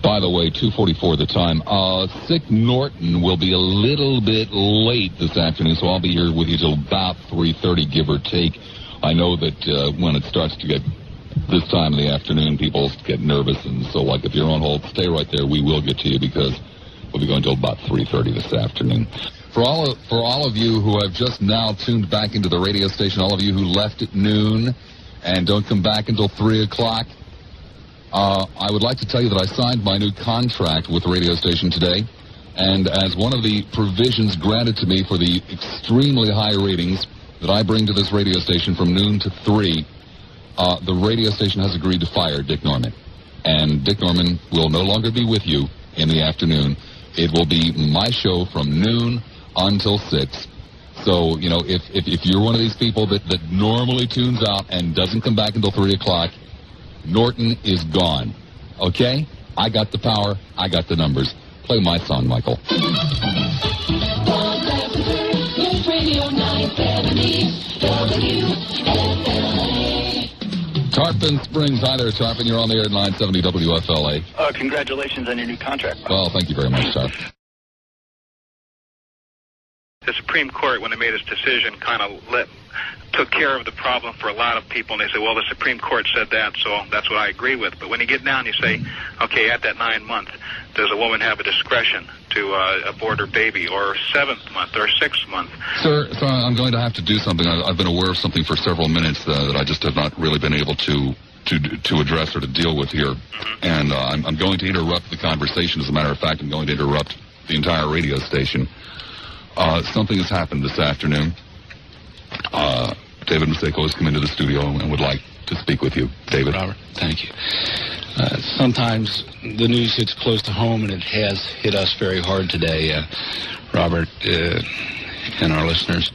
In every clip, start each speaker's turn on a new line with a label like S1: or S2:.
S1: By the way, 2:44 the time. Sick Norton will be a little bit late this afternoon, so I'll be here with you till about 3:30, give or take. I know that when it starts to get this time of the afternoon, people get nervous, and so, like, if you're on hold, stay right there. We will get to you because we'll be going till about 3:30 this afternoon. For all of you who have just now tuned back into the radio station, all of you who left at noon and don't come back until 3 o'clock, I would like to tell you that I signed my new contract with the radio station today, and as one of the provisions granted to me for the extremely high ratings that I bring to this radio station from noon to 3, the radio station has agreed to fire Dick Norman. And Dick Norman will no longer be with you in the afternoon. It will be my show from noon until 6. So, you know, if you're one of these people that normally tunes out and doesn't come back until 3 o'clock, Norton is gone. Okay? I got the power. I got the numbers. Play my song, Michael. Radio 970 WFLA. Tarpon Springs. Hi there, Tarpon. You're on the air at 970 WFLA.
S2: Congratulations on your new contract.
S1: Well, thank you very much, Tarp.
S3: The Supreme Court, when they made its decision, kind of took care of the problem for a lot of people, and they say, well, the Supreme Court said that, so that's what I agree with. But when you get down, you say, okay, at that 9th month, does a woman have a discretion to abort her baby, or 7th month, or 6th month?
S1: Sir, I'm going to have to do something. I've been aware of something for several minutes that I just have not really been able to address or to deal with here. Mm-hmm. And I'm going to interrupt the conversation. As a matter of fact, I'm going to interrupt the entire radio station. Something has happened this afternoon. David Maseko has come into the studio and would like to speak with you. David.
S4: Robert, thank you. Sometimes the news hits close to home, and it has hit us very hard today, Robert, and our listeners.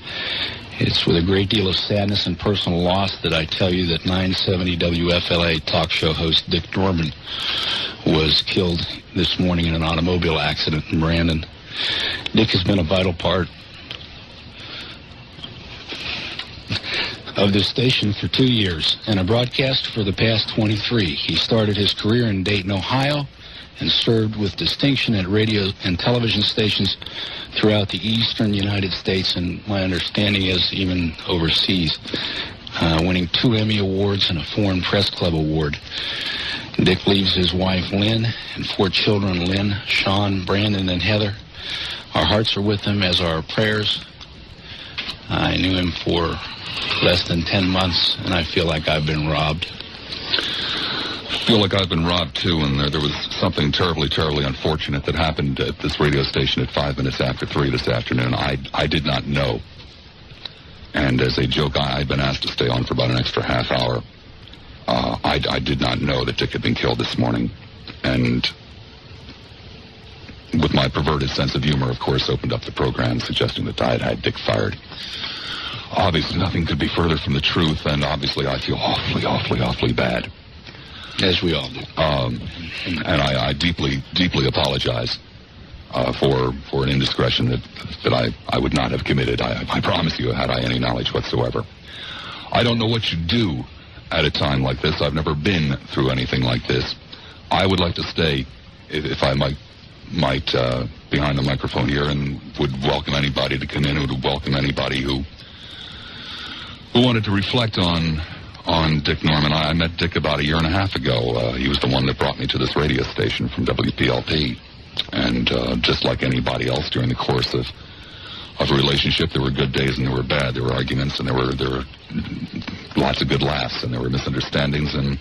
S4: It's with a great deal of sadness and personal loss that I tell you that 970 WFLA talk show host Dick Norman was killed this morning in an automobile accident in Brandon. Dick has been a vital part of this station for 2 years and a broadcaster for the past 23. He started his career in Dayton, Ohio, and served with distinction at radio and television stations throughout the eastern United States, and my understanding is even overseas, winning 2 Emmy Awards and a Foreign Press Club Award. Dick leaves his wife, Lynn, and 4 children, Lynn, Sean, Brandon, and Heather. Our hearts are with him, as are our prayers. I knew him for less than 10 months, and I feel like I've been robbed.
S1: I feel like I've been robbed, too, and there was something terribly, terribly unfortunate that happened at this radio station at 5 minutes after 3 this afternoon. I did not know. And as a joke, I'd been asked to stay on for about an extra half hour. I did not know that Dick had been killed this morning. And with my perverted sense of humor, of course, opened up the program suggesting that I had had Dick fired. Obviously, nothing could be further from the truth, and obviously I feel awfully, awfully, awfully bad.
S4: As we all do.
S1: And I deeply, deeply apologize for an indiscretion that I would not have committed. I promise you, had I any knowledge whatsoever. I don't know what you do at a time like this. I've never been through anything like this. I would like to stay, if I might behind the microphone here, and would welcome anybody to come in, and would welcome anybody who wanted to reflect on Dick Norman. I met Dick about a year and a half ago. He was the one that brought me to this radio station from WPLP. And just like anybody else during the course of a relationship, there were good days and there were bad. There were arguments and there were lots of good laughs, and there were misunderstandings and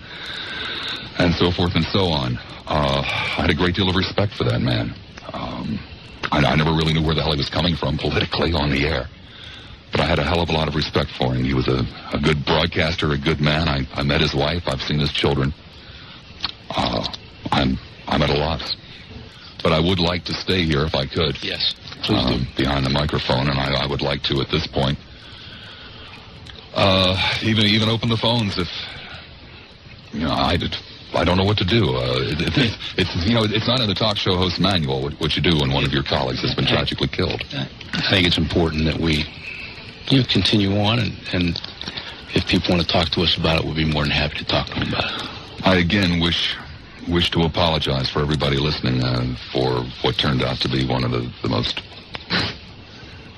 S1: so forth and so on. I had a great deal of respect for that man. I never really knew where the hell he was coming from politically on the air. But I had a hell of a lot of respect for him. He was a good broadcaster, a good man. I met his wife. I've seen his children. I'm at a loss. But I would like to stay here if I could.
S4: Yes, please do.
S1: Behind the microphone, and I would like to at this point. Even open the phones if, I don't know what to do. It's not in the talk show host manual what you do when one of your colleagues has been tragically killed.
S4: I think it's important that we continue on, and if people want to talk to us about it, we'll be more than happy to talk to them about it.
S1: I again wish wish to apologize for everybody listening for what turned out to be one of the most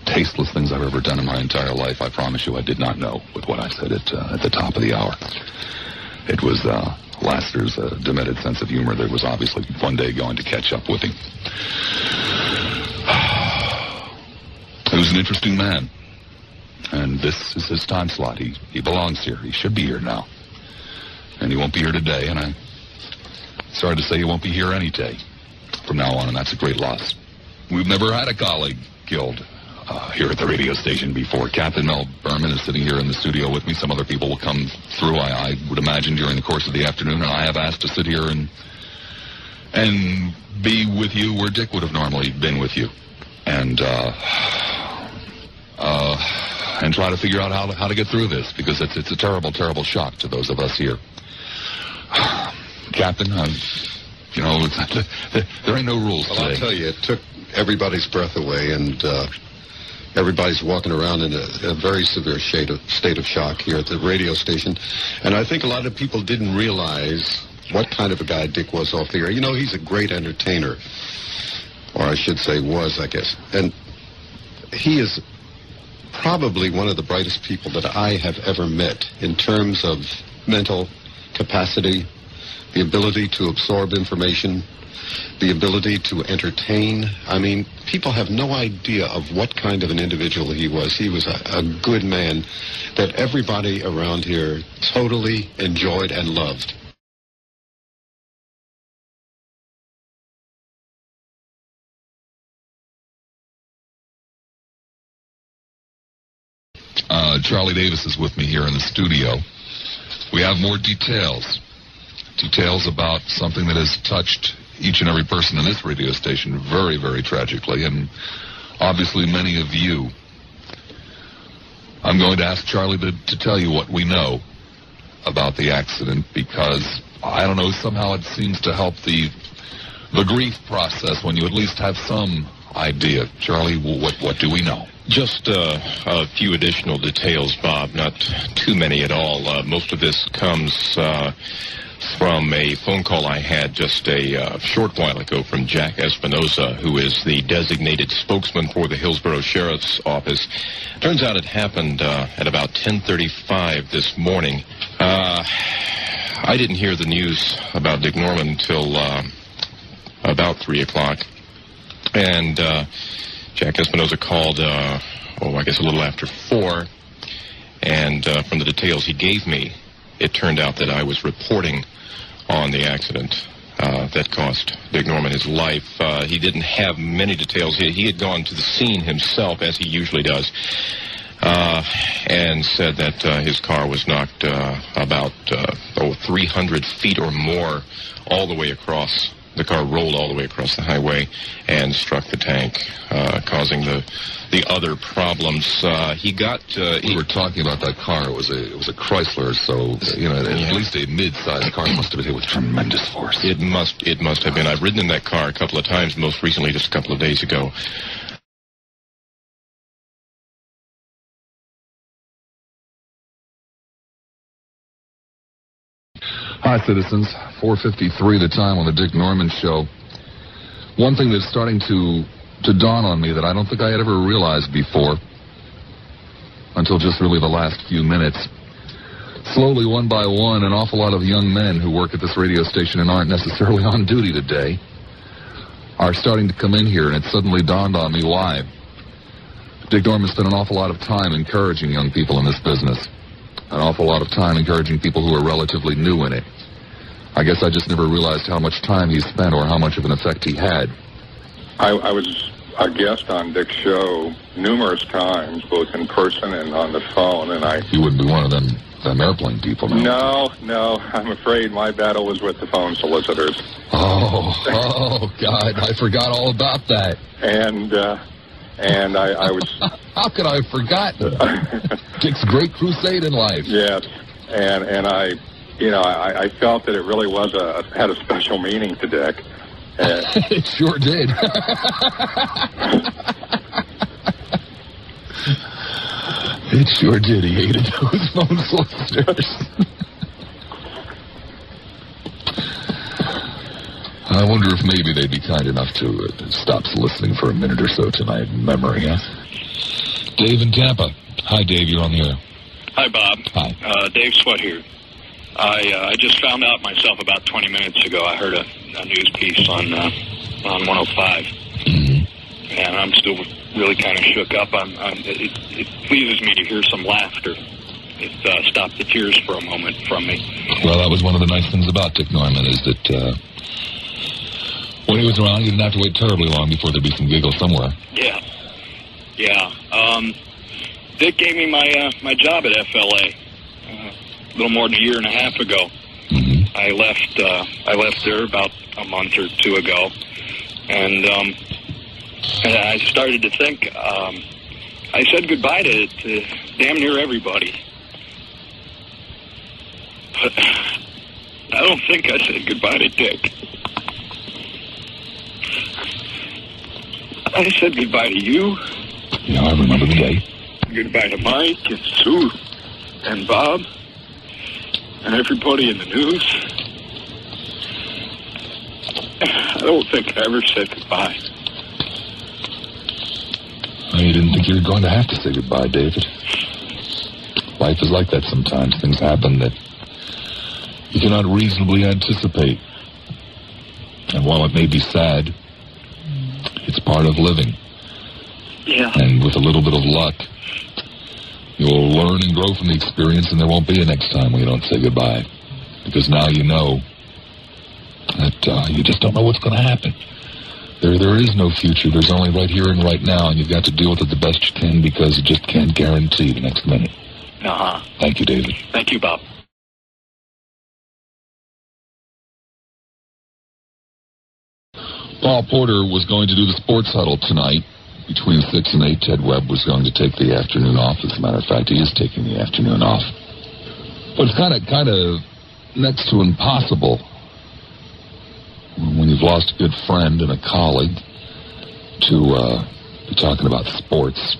S1: tasteless things I've ever done in my entire life. I promise you I did not know with what I said at the top of the hour. It was Lassiter's demented sense of humor that was obviously one day going to catch up with him. He was an interesting man. And this is his time slot. He belongs here. He should be here now. And he won't be here today, and I'm sorry to say he won't be here any day from now on, and that's a great loss. We've never had a colleague killed here at the radio station before. Captain Mel Berman is sitting here in the studio with me. Some other people will come through, I would imagine, during the course of the afternoon, and I have asked to sit here and be with you where Dick would have normally been with you. And try to figure out how to get through this, because it's a terrible, terrible shock to those of us here. Captain, there ain't no rules today.
S5: I'll tell you, it took everybody's breath away, and everybody's walking around in a very severe state of shock here at the radio station. And I think a lot of people didn't realize what kind of a guy Dick was off the air. You know, he's a great entertainer, or I should say was, I guess. And he is probably one of the brightest people that I have ever met in terms of mental capacity, the ability to absorb information, the ability to entertain. I mean, people have no idea of what kind of an individual he was. He was a good man that everybody around here totally enjoyed and loved.
S1: Charlie Davis is with me here in the studio. We have more details about something that has touched each and every person in this radio station very, very tragically, and obviously many of you. I'm going to ask Charlie to tell you what we know about the accident, because, I don't know, somehow it seems to help the grief process when you at least have some idea. Charlie, what do we know?
S6: Just a few additional details, Bob, not too many at all. Most of this comes from a phone call I had just a short while ago from Jack Espinosa, who is the designated spokesman for the Hillsborough Sheriff's Office. Turns out it happened at about 10:35 this morning. I didn't hear the news about Dick Norman until about 3 o'clock. And Jack Espinosa called, I guess a little after 4. And from the details he gave me, it turned out that I was reporting on the accident that cost Dick Norman his life. He didn't have many details. He had gone to the scene himself, as he usually does, and said that his car was knocked about 300 feet or more all the way across. The car rolled all the way across the highway and struck the tank, causing the other problems. We were talking about that car. It was a Chrysler, so at least a mid-sized car must have been hit with tremendous force. It must have been. I've ridden in that car a couple of times, most recently just a couple of days ago.
S1: Hi, citizens. 4:53 the time on the Dick Norman Show. One thing that's starting to dawn on me that I don't think I had ever realized before, until just really the last few minutes. Slowly, one by one, an awful lot of young men who work at this radio station and aren't necessarily on duty today are starting to come in here, and it suddenly dawned on me why. Dick Norman spent an awful lot of time encouraging young people in this business. An awful lot of time encouraging people who are relatively new in it. I guess I just never realized how much time he spent or how much of an effect he had.
S7: I was a guest on Dick's show numerous times, both in person and on the phone, and
S1: You wouldn't be one of them airplane people, no?
S7: No, I'm afraid my battle was with the phone solicitors.
S1: Oh, God, I forgot all about that.
S7: And I was...
S1: How could I have forgotten? Dick's great crusade in life.
S7: Yes, and I felt that it really had a special meaning to Dick.
S1: It sure did. It sure did. He hated those phone solicitors. I wonder if maybe they'd be kind enough to stop listening for a minute or so tonight in memory, huh? Dave in Tampa. Hi, Dave. You're on the air.
S8: Hi, Bob.
S1: Hi.
S8: Dave Sweat here. I just found out myself about 20 minutes ago. I heard a news piece on 105, and I'm still really kind of shook up. It pleases me to hear some laughter. It stopped the tears for a moment from me.
S1: Well, that was one of the nice things about Dick Norman, is that when he was around, you didn't have to wait terribly long before there'd be some giggles somewhere.
S8: Yeah. Dick gave me my job at FLA a little more than a year and a half ago.
S1: Mm-hmm.
S8: I left there about a month or two ago, and I started to think. I said goodbye to damn near everybody, but I don't think I said goodbye to Dick. I said goodbye to you.
S1: Yeah, I remember the day.
S8: Goodbye to Mike and Sue and Bob and everybody in the news. I don't think I ever said goodbye.
S1: Well, you didn't think you were going to have to say goodbye, David. Life is like that sometimes. Things happen that you cannot reasonably anticipate. And while it may be sad, it's part of living.
S8: Yeah.
S1: And with a little bit of luck, you'll learn and grow from the experience, and there won't be a next time when you don't say goodbye. Because now you know that you just don't know what's going to happen. There is no future. There's only right here and right now, and you've got to deal with it the best you can, because you just can't guarantee the next minute.
S8: Uh-huh.
S1: Thank you, David.
S8: Thank you, Bob.
S1: Paul Porter was going to do the sports huddle tonight. Between 6 and 8, Ted Webb was going to take the afternoon off. As a matter of fact, he is taking the afternoon off. But it's kind of next to impossible when you've lost a good friend and a colleague to be talking about sports.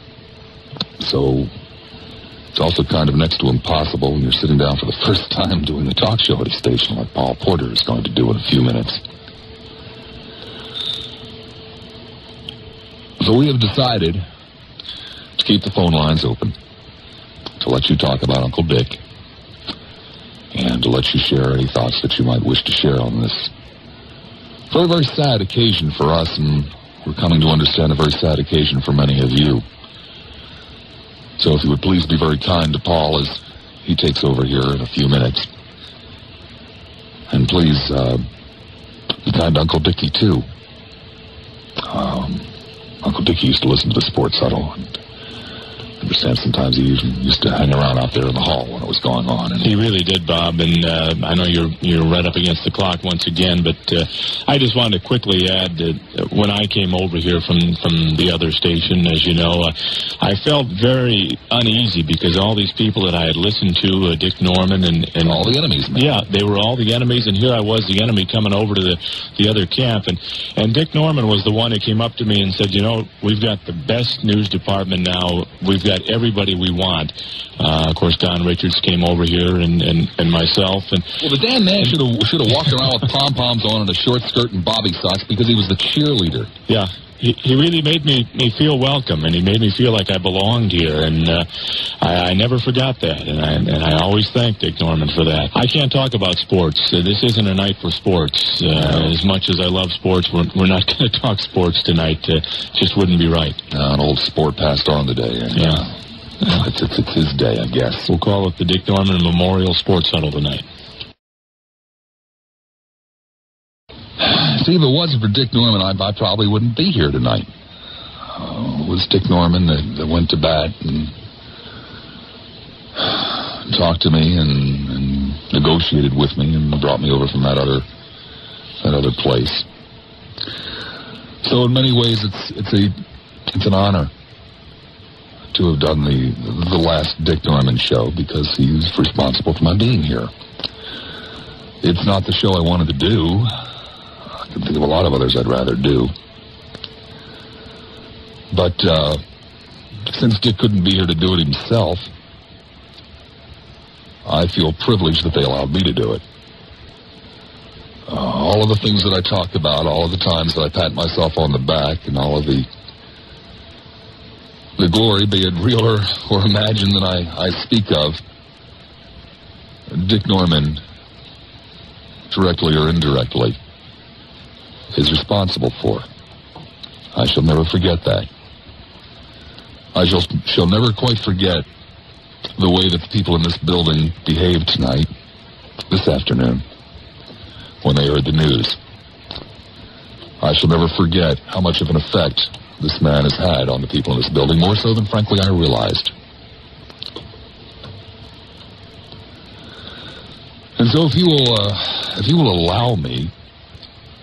S1: So it's also kind of next to impossible when you're sitting down for the first time doing the talk show at a station like Paul Porter is going to do in a few minutes. So we have decided to keep the phone lines open, to let you talk about Uncle Dick, and to let you share any thoughts that you might wish to share on this very, very sad occasion for us, and we're coming to understand a very sad occasion for many of you. So if you would please be very kind to Paul as he takes over here in a few minutes. And please be kind to Uncle Dickie, too. Uncle Dickie used to listen to the sports huddle, and I understand sometimes he used to hang around out there in the hall when it was going on. And
S4: he really did, Bob, and I know you're right up against the clock once again, but I just wanted to quickly add that when I came over here from the other station, as you know, I felt very uneasy because all these people that I had listened to, Dick Norman and
S1: all the enemies, man.
S4: Yeah, they were all the enemies, and here I was, the enemy, coming over to the other camp, and Dick Norman was the one who came up to me and said, you know, we've got the best news department now. We've got everybody we want. Of course, Don Richards came over here, and myself. And
S1: well, the damn man should have walked around with pom-poms on and a short skirt and bobby socks because he was the cheerleader.
S4: Yeah. He really made me feel welcome, and he made me feel like I belonged here, and I never forgot that, and I always thank Dick Norman for that. I can't talk about sports. This isn't a night for sports. As much as I love sports, we're not going to talk sports tonight. Just wouldn't be right.
S1: An old sport passed on today. And,
S4: yeah.
S1: It's his day, I guess.
S4: We'll call it the Dick Norman Memorial Sports Huddle tonight.
S1: See, if it wasn't for Dick Norman, I probably wouldn't be here tonight. It was Dick Norman that went to bat and talked to me and negotiated with me and brought me over from that other place. So in many ways, it's an honor to have done the last Dick Norman show because he's responsible for my being here. It's not the show I wanted to do. I can think of a lot of others I'd rather do. But since Dick couldn't be here to do it himself, I feel privileged that they allowed me to do it. All all of the things that I talk about, all of the times that I pat myself on the back, and all of the glory, be it real or imagined, that I speak of, Dick Norman, directly or indirectly, is responsible for. I shall never forget that. I shall never quite forget the way that the people in this building behaved tonight, this afternoon, when they heard the news. I shall never forget how much of an effect this man has had on the people in this building, more so than, frankly, I realized. And so if you will allow me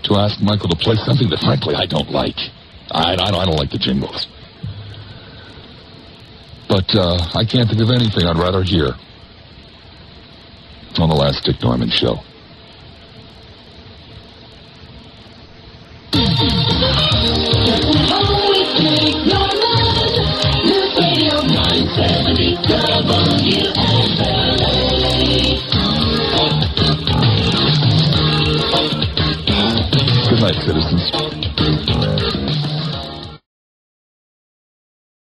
S1: to ask Michael to play something that, frankly, I don't like. I don't like the jingles. But I can't think of anything I'd rather hear on the last Dick Norman show. Good night, citizens.